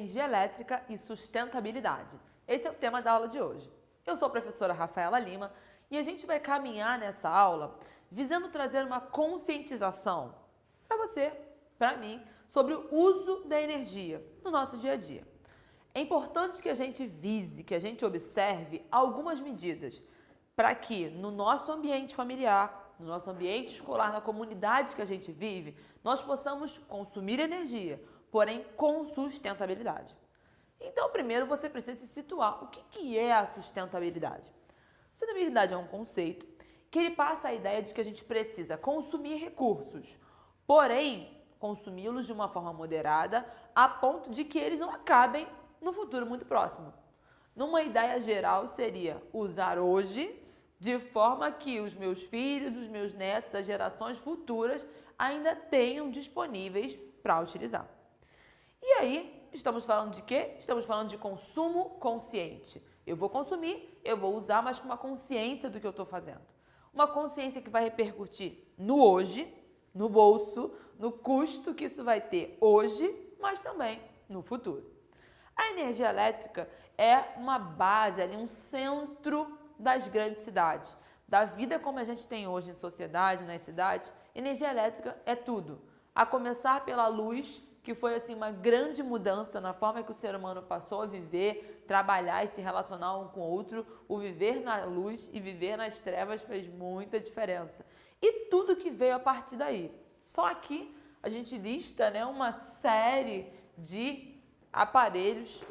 energia elétrica e sustentabilidade. Esse é o tema da aula de hoje. Eu sou a professora Rafaela Lima e a gente vai caminhar nessa aula visando trazer uma conscientização para você, para mim, sobre o uso da energia no nosso dia a dia. É importante que a gente vise, que a gente observe algumas medidas para que no nosso ambiente familiar, no nosso ambiente escolar, na comunidade que a gente vive, nós possamos consumir energia, porém com sustentabilidade. Então, primeiro você precisa se situar. O que é a sustentabilidade? Sustentabilidade é um conceito que ele passa a ideia de que a gente precisa consumir recursos, porém consumi-los de uma forma moderada, a ponto de que eles não acabem no futuro muito próximo. Numa ideia geral seria usar hoje de forma que os meus filhos, os meus netos, as gerações futuras ainda tenham disponíveis para utilizar. E aí, estamos falando de quê? Estamos falando de consumo consciente. Eu vou consumir, eu vou usar, mas com uma consciência do que eu estou fazendo. Uma consciência que vai repercutir no hoje, no bolso, no custo que isso vai ter hoje, mas também no futuro. A energia elétrica é uma base, ali, um centro das grandes cidades. Da vida como a gente tem hoje em sociedade, nas cidades, energia elétrica é tudo. A começar pela luz, que foi assim uma grande mudança na forma que o ser humano passou a viver, trabalhar e se relacionar um com o outro. O viver na luz e viver nas trevas fez muita diferença. E tudo que veio a partir daí. Só aqui a gente lista, né, uma série de aparelhos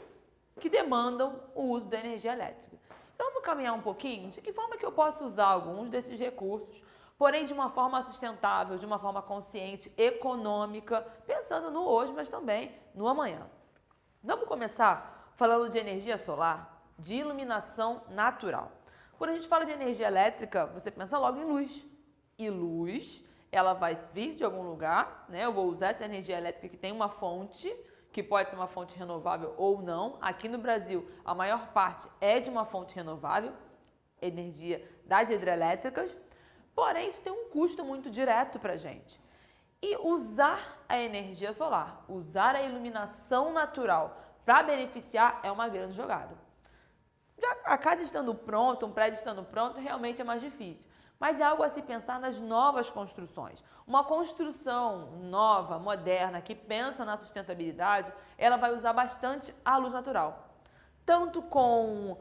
que demandam o uso da energia elétrica. Então vamos caminhar um pouquinho de que forma que eu posso usar alguns desses recursos, porém de uma forma sustentável, de uma forma consciente, econômica, pensando no hoje, mas também no amanhã. Vamos começar falando de energia solar, de iluminação natural. Quando a gente fala de energia elétrica, você pensa logo em luz. E luz, ela vai vir de algum lugar, né? Eu vou usar essa energia elétrica que tem uma fonte, que pode ser uma fonte renovável ou não. Aqui no Brasil, a maior parte é de uma fonte renovável, energia das hidrelétricas. Porém, isso tem um custo muito direto para a gente. E usar a energia solar, usar a iluminação natural para beneficiar é uma grande jogada. Já a casa estando pronta, um prédio estando pronto, realmente é mais difícil. Mas é algo a se pensar nas novas construções. Uma construção nova, moderna, que pensa na sustentabilidade, ela vai usar bastante a luz natural. Tanto com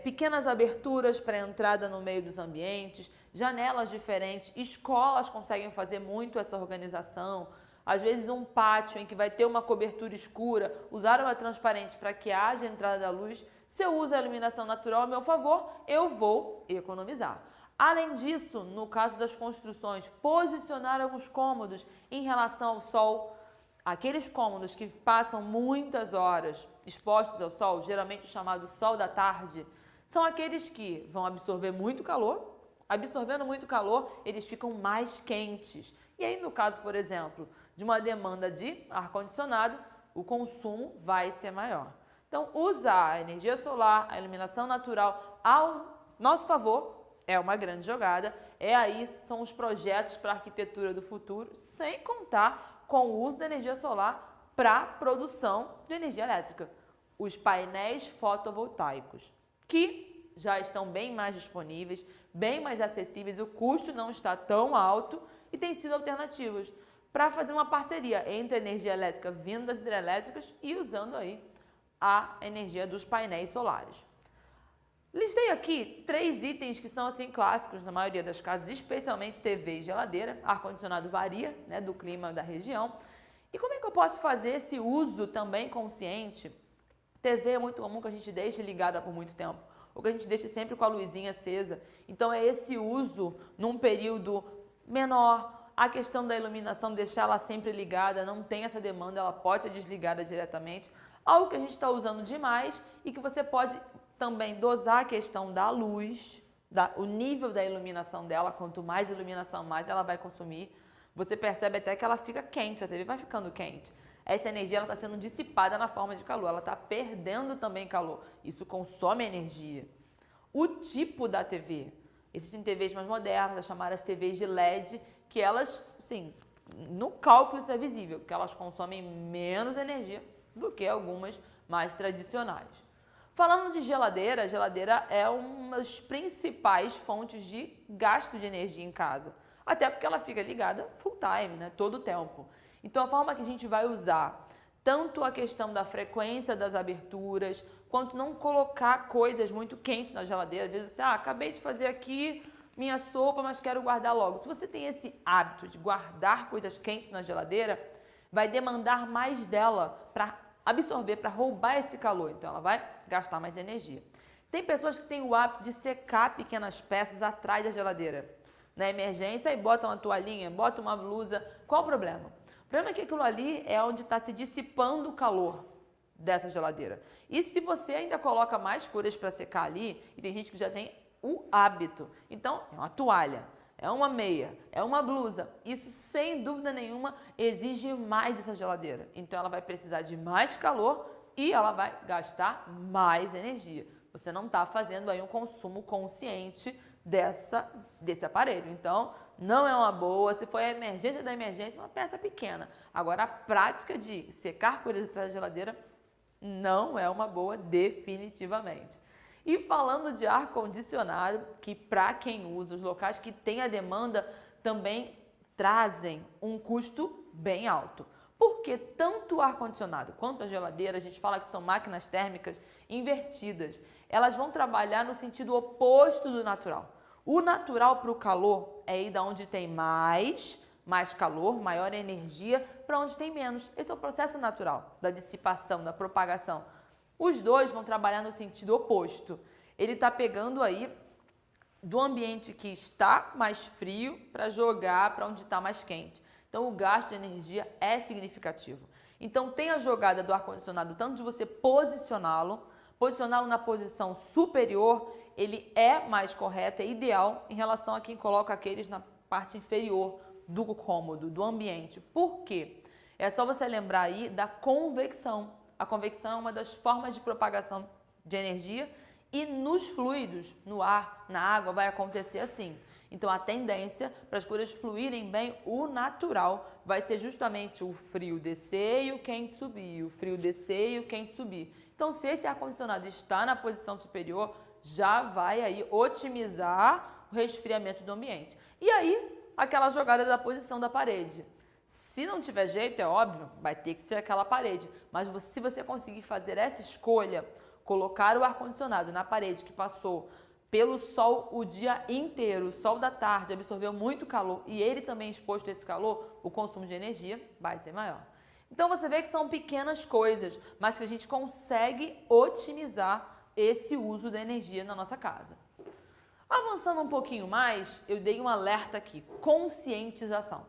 pequenas aberturas para entrada no meio dos ambientes, janelas diferentes, escolas conseguem fazer muito essa organização. Às vezes um pátio em que vai ter uma cobertura escura, usar uma transparente para que haja entrada da luz. Se eu uso a iluminação natural a meu favor, eu vou economizar. Além disso, no caso das construções, posicionar alguns cômodos em relação ao sol. Aqueles cômodos que passam muitas horas expostos ao sol, geralmente o chamado sol da tarde, são aqueles que vão absorver muito calor. Absorvendo muito calor, eles ficam mais quentes. E aí, no caso, por exemplo, de uma demanda de ar-condicionado, o consumo vai ser maior. Então, usar a energia solar, a iluminação natural ao nosso favor é uma grande jogada. São os projetos para a arquitetura do futuro, sem contar com o uso da energia solar para a produção de energia elétrica. Os painéis fotovoltaicos, que já estão bem mais disponíveis, bem mais acessíveis, o custo não está tão alto e tem sido alternativas para fazer uma parceria entre a energia elétrica vindo das hidrelétricas e usando aí a energia dos painéis solares. Listei aqui 3 itens que são assim clássicos na maioria das casas, especialmente TV e geladeira. Ar-condicionado varia, né, do clima da região. E como é que eu posso fazer esse uso também consciente? TV é muito comum que a gente deixe ligada por muito tempo, ou que a gente deixe sempre com a luzinha acesa. Então é esse uso num período menor. A questão da iluminação, deixá-la sempre ligada, não tem essa demanda, ela pode ser desligada diretamente. Algo que a gente está usando demais e que você pode também dosar a questão da luz, o nível da iluminação dela. Quanto mais iluminação, mais ela vai consumir. Você percebe até que ela fica quente, a TV vai ficando quente. Essa energia está sendo dissipada na forma de calor, ela está perdendo também calor. Isso consome energia. O tipo da TV. Existem TVs mais modernas, as chamadas TVs de LED, que elas, sim, no cálculo isso é visível, que elas consomem menos energia do que algumas mais tradicionais. Falando de geladeira, a geladeira é uma das principais fontes de gasto de energia em casa, até porque ela fica ligada full time, né, todo o tempo. Então a forma que a gente vai usar tanto a questão da frequência das aberturas, quanto não colocar coisas muito quentes na geladeira. Às vezes você, acabei de fazer aqui minha sopa, mas quero guardar logo. Se você tem esse hábito de guardar coisas quentes na geladeira, vai demandar mais dela para absorver, para roubar esse calor. Então ela vai gastar mais energia. Tem pessoas que têm o hábito de secar pequenas peças atrás da geladeira. Na emergência, e bota uma toalhinha, bota uma blusa. Qual o problema? O problema é que aquilo ali é onde está se dissipando o calor dessa geladeira. E se você ainda coloca mais coisas para secar ali, e tem gente que já tem o hábito, então é uma toalha, é uma meia, é uma blusa, isso sem dúvida nenhuma exige mais dessa geladeira. Então ela vai precisar de mais calor e ela vai gastar mais energia. Você não está fazendo aí um consumo consciente desse aparelho. Então, não é uma boa. Se for a emergência da emergência, uma peça pequena. Agora, a prática de secar coisas atrás da geladeira não é uma boa, definitivamente. E falando de ar-condicionado, que para quem usa, os locais que têm a demanda também trazem um custo bem alto. Porque tanto o ar-condicionado quanto a geladeira, a gente fala que são máquinas térmicas invertidas. Elas vão trabalhar no sentido oposto do natural. O natural para o calor é ir da onde tem mais calor, maior energia, para onde tem menos. Esse é o processo natural da dissipação, da propagação. Os dois vão trabalhar no sentido oposto. Ele está pegando aí do ambiente que está mais frio para jogar para onde está mais quente. Então, o gasto de energia é significativo. Então, tem a jogada do ar-condicionado, tanto de você posicioná-lo na posição superior, ele é mais correto, é ideal em relação a quem coloca aqueles na parte inferior do cômodo, do ambiente. Por quê? É só você lembrar aí da convecção. A convecção é uma das formas de propagação de energia e nos fluidos, no ar, na água, vai acontecer assim. Então, a tendência para as coisas fluírem bem, o natural, vai ser justamente o frio descer e o quente subir, o frio descer e o quente subir. Então, se esse ar-condicionado está na posição superior, já vai aí otimizar o resfriamento do ambiente. E aí, aquela jogada da posição da parede. Se não tiver jeito, é óbvio, vai ter que ser aquela parede. Mas se você conseguir fazer essa escolha, colocar o ar-condicionado na parede que passou pelo sol o dia inteiro, o sol da tarde absorveu muito calor e ele também exposto a esse calor, o consumo de energia vai ser maior. Então você vê que são pequenas coisas, mas que a gente consegue otimizar esse uso da energia na nossa casa. Avançando um pouquinho mais, eu dei um alerta aqui, conscientização.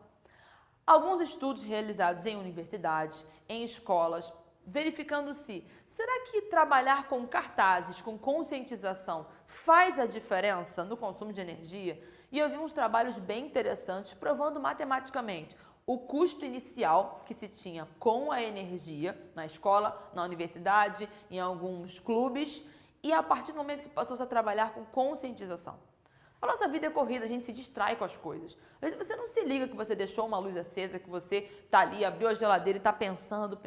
Alguns estudos realizados em universidades, em escolas, verificando se será que trabalhar com cartazes, com conscientização, faz a diferença no consumo de energia? E eu vi uns trabalhos bem interessantes provando matematicamente o custo inicial que se tinha com a energia na escola, na universidade, em alguns clubes, e a partir do momento que passou-se a trabalhar com conscientização. A nossa vida é corrida, a gente se distrai com as coisas. Às vezes você não se liga que você deixou uma luz acesa, que você está ali, abriu a geladeira e está pensando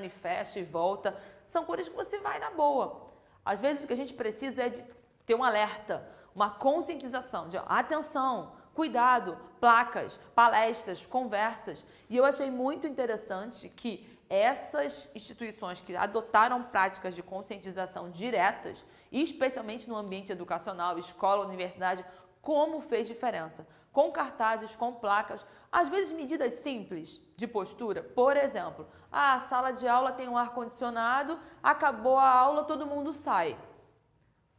e fecha e volta. São coisas que você vai na boa. Às vezes o que a gente precisa é de ter um alerta, uma conscientização, de atenção, cuidado, placas, palestras, conversas. E eu achei muito interessante que essas instituições que adotaram práticas de conscientização diretas, especialmente no ambiente educacional, escola, universidade, como fez diferença. Com cartazes, com placas, às vezes medidas simples de postura. Por exemplo, a sala de aula tem um ar-condicionado, acabou a aula, todo mundo sai.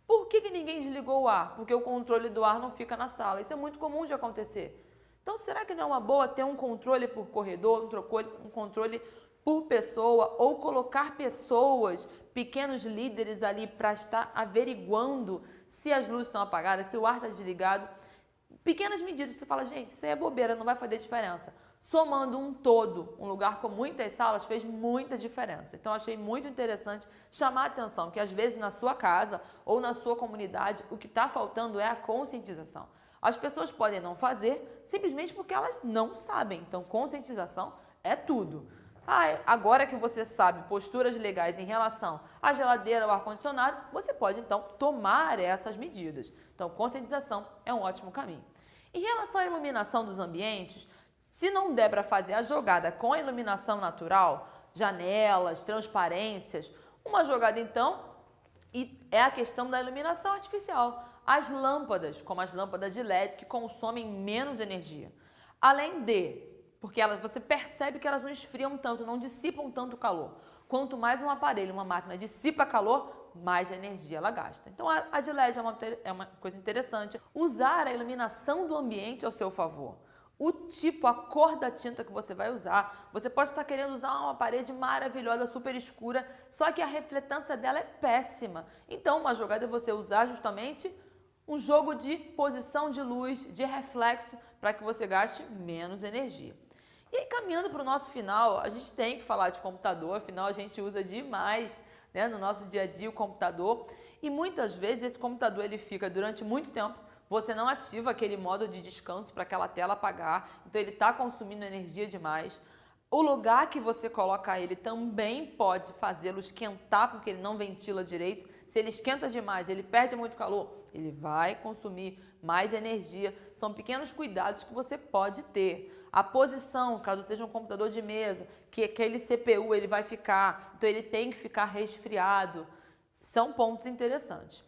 Por que ninguém desligou o ar? Porque o controle do ar não fica na sala. Isso é muito comum de acontecer. Então, será que não é uma boa ter um controle por corredor, um controle por pessoa, ou colocar pessoas, pequenos líderes ali para estar averiguando se as luzes estão apagadas, se o ar está desligado? Pequenas medidas, você fala, gente, isso aí é bobeira, não vai fazer diferença. Somando um todo, um lugar com muitas salas, fez muita diferença. Então, achei muito interessante chamar a atenção que, às vezes, na sua casa ou na sua comunidade, o que está faltando é a conscientização. As pessoas podem não fazer simplesmente porque elas não sabem. Então, conscientização é tudo. Agora que você sabe posturas legais em relação à geladeira ou ar-condicionado, você pode então tomar essas medidas. Então, conscientização é um ótimo caminho. Em relação à iluminação dos ambientes, se não der para fazer a jogada com a iluminação natural, janelas, transparências, uma jogada então é a questão da iluminação artificial. As lâmpadas, como as lâmpadas de LED, que consomem menos energia. Além de, porque você percebe que elas não esfriam tanto, não dissipam tanto calor. Quanto mais um aparelho, uma máquina dissipa calor, mais energia ela gasta. Então a de LED é uma coisa interessante. Usar a iluminação do ambiente ao seu favor. O tipo, a cor da tinta que você vai usar. Você pode estar querendo usar uma parede maravilhosa, super escura, só que a refletância dela é péssima. Então, uma jogada é você usar justamente um jogo de posição de luz, de reflexo, para que você gaste menos energia. E aí, caminhando para o nosso final, a gente tem que falar de computador, afinal a gente usa demais, né, no nosso dia a dia o computador. E muitas vezes esse computador ele fica durante muito tempo. Você não ativa aquele modo de descanso para aquela tela apagar, então ele está consumindo energia demais. O lugar que você coloca ele também pode fazê-lo esquentar, porque ele não ventila direito. Se ele esquenta demais, ele perde muito calor, ele vai consumir mais energia. São pequenos cuidados que você pode ter. A posição, caso seja um computador de mesa, que aquele CPU ele vai ficar, então ele tem que ficar resfriado. São pontos interessantes.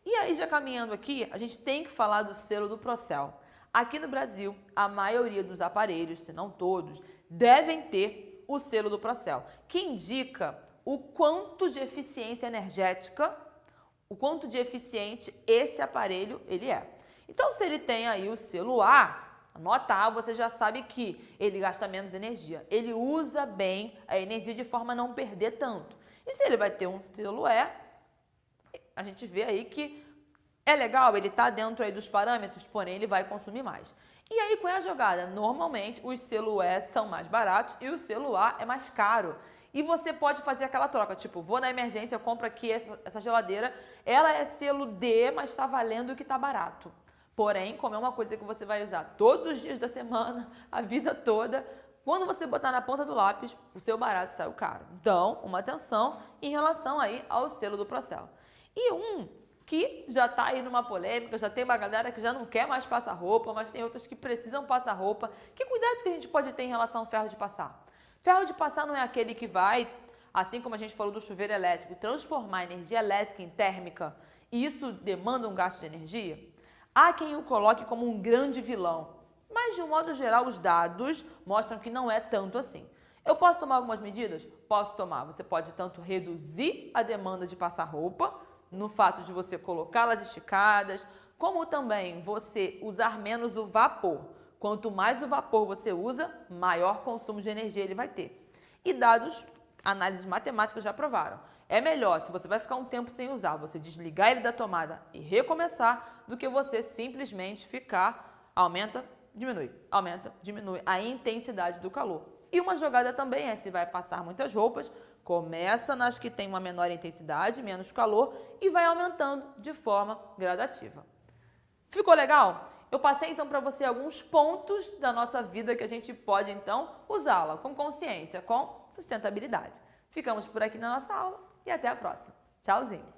E aí, já caminhando aqui, a gente tem que falar do selo do Procel. Aqui no Brasil, a maioria dos aparelhos, se não todos, devem ter o selo do Procel, que indica o quanto de eficiência energética, o quanto de eficiente esse aparelho ele é. Então, se ele tem aí o selo A, a nota A, você já sabe que ele gasta menos energia. Ele usa bem a energia de forma a não perder tanto. E se ele vai ter um selo E, a gente vê aí que é legal, ele está dentro aí dos parâmetros, porém ele vai consumir mais. E aí, qual é a jogada? Normalmente, os selo E são mais baratos e o selo A é mais caro. E você pode fazer aquela troca, tipo, vou na emergência, eu compro aqui essa geladeira, ela é selo D, mas está valendo o que está barato. Porém, como é uma coisa que você vai usar todos os dias da semana, a vida toda, quando você botar na ponta do lápis, o seu barato saiu caro. Então, uma atenção em relação aí ao selo do Procel. E um que já está aí numa polêmica, já tem uma galera que já não quer mais passar roupa, mas tem outras que precisam passar roupa. Que cuidado que a gente pode ter em relação ao ferro de passar? Ferro de passar não é aquele que vai, assim como a gente falou do chuveiro elétrico, transformar energia elétrica em térmica, e isso demanda um gasto de energia? Há quem o coloque como um grande vilão, mas de um modo geral os dados mostram que não é tanto assim. Eu posso tomar algumas medidas? Posso tomar. Você pode tanto reduzir a demanda de passar roupa, no fato de você colocá-las esticadas, como também você usar menos o vapor. Quanto mais o vapor você usa, maior consumo de energia ele vai ter. E dados, análises matemáticas já provaram. É melhor, se você vai ficar um tempo sem usar, você desligar ele da tomada e recomeçar, do que você simplesmente ficar, aumenta, diminui a intensidade do calor. E uma jogada também é, se vai passar muitas roupas, começa nas que tem uma menor intensidade, menos calor, e vai aumentando de forma gradativa. Ficou legal? Eu passei então para você alguns pontos da nossa vida que a gente pode então usá-la com consciência, com sustentabilidade. Ficamos por aqui na nossa aula e até a próxima. Tchauzinho!